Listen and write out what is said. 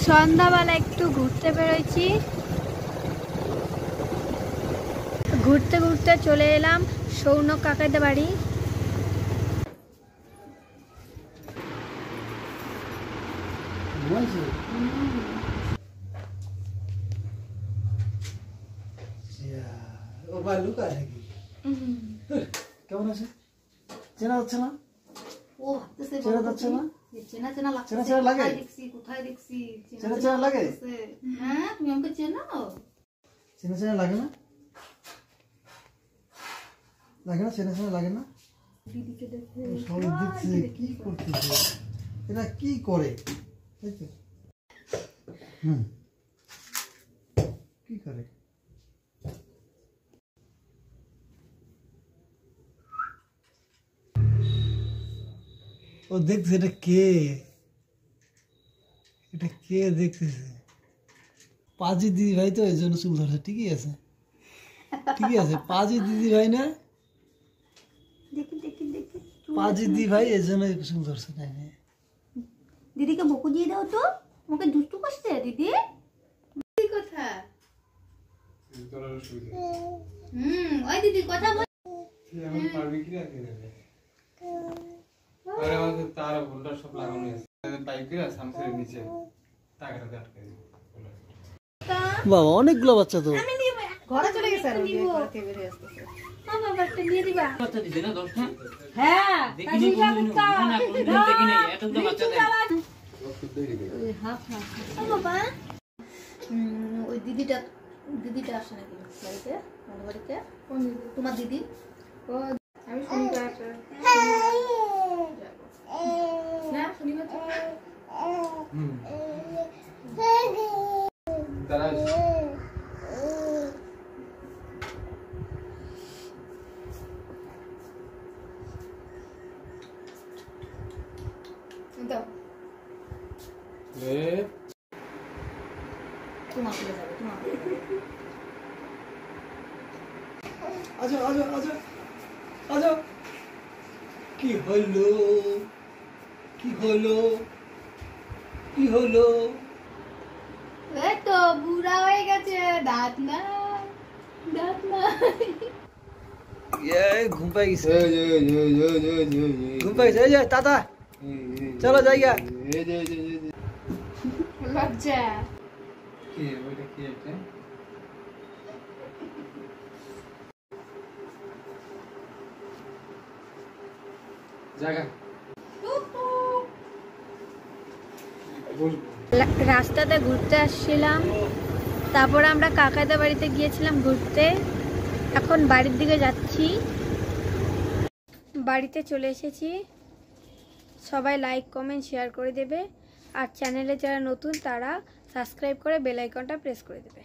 সন্ধ্যাবেলা একটু ঘুরতে বেরোইছি, ঘুরতে ঘুরতে চলে এলাম সৌনক কাকাদের বাড়ি। কেমন আছে? চেনা যাচ্ছে না? ও ভাবতেছে চেনা যাচ্ছে না? চেনা চেনা লাগছে। চেনা চেনা লাগে? কোথায় দেখছি? চেনা চেনা লাগে? হ্যাঁ, তুমি আমাকে চেনো? চেনা চেনা লাগে না? লাগে না? চেনা চেনা লাগে না? দিদিকে দেখো। সবাই দেখছে কি করতেছে, এরা কি করে, তাই তো? কি করে? ও দেখছে এটা কে, এটা কে দেখতেছে? পাজি দিদি ভাই তো, এই জন্য চুল ধরছে। ঠিকই আছে, ঠিকই আছে। পাজি দিদি ভাই না, দেখি দেখি দেখি। পাজি দিদি ভাই এই জন্য চুল ধরছে। তাই না? দিদিকে বকু দিয়ে দাও তো, আমাকে দুষ্টু করছে দিদি। দিদি কোথায়? ওই দিদি কথা বল। এখন পারবি কি রাখে দেবে? আরে আমাদের তার ভুলটা সব লাগানো আছে, পাইপ দিয়ে সামসের নিচে টাকাটা আটকে দিই। বাবা অনেকগুলো বাচ্চা তো। আমি নিব। ঘরে চলে গেছে আর ঘর থেকে বের হয়ে আসছে। মামা বাচ্চা দিয়ে দিবা। বাচ্চা দিছে না 10টা? হ্যাঁ, দেখিনি কোনদিন, না না কোনদিন দেখিনি, এত তো বাচ্চা দেয়। ওই হাফ হাফ। ও বাবা, ওই দিদিটা আসে নাকি বাড়িতে? আমাদের বাড়িতে কোন দিদি? তোমার দিদি। ও আমি শুনিবার আছে না, শুনিবার আছে। তারা দাও। এ তোমার চলে যাবে, তোমার চলে যাবে। আচ্ছা আচ্ছা আচ্ছা আচ্ছা, কি হলো, কি হলো, কি হলো? এই তো বুড়া হয়ে গেছে, দাঁত নাই, দাঁত নাই। ঘুম পাই গেছে, ঘুম পাই গেছে। এই যে দাদা, চলো যাইয়া। লজ্জা। কি ওইটা কি একটা জায়গা রাস্তাতে ঘুরতে আসছিলাম, তারপরে আমরা কাকাদের বাড়িতে গিয়েছিলাম ঘুরতে। এখন বাড়ির দিকে যাচ্ছি, বাড়িতে চলে এসেছি। সবাই লাইক কমেন্ট শেয়ার করে দেবে, আর চ্যানেলে যারা নতুন তারা সাবস্ক্রাইব করে বেল আইকনটা প্রেস করে দেবে।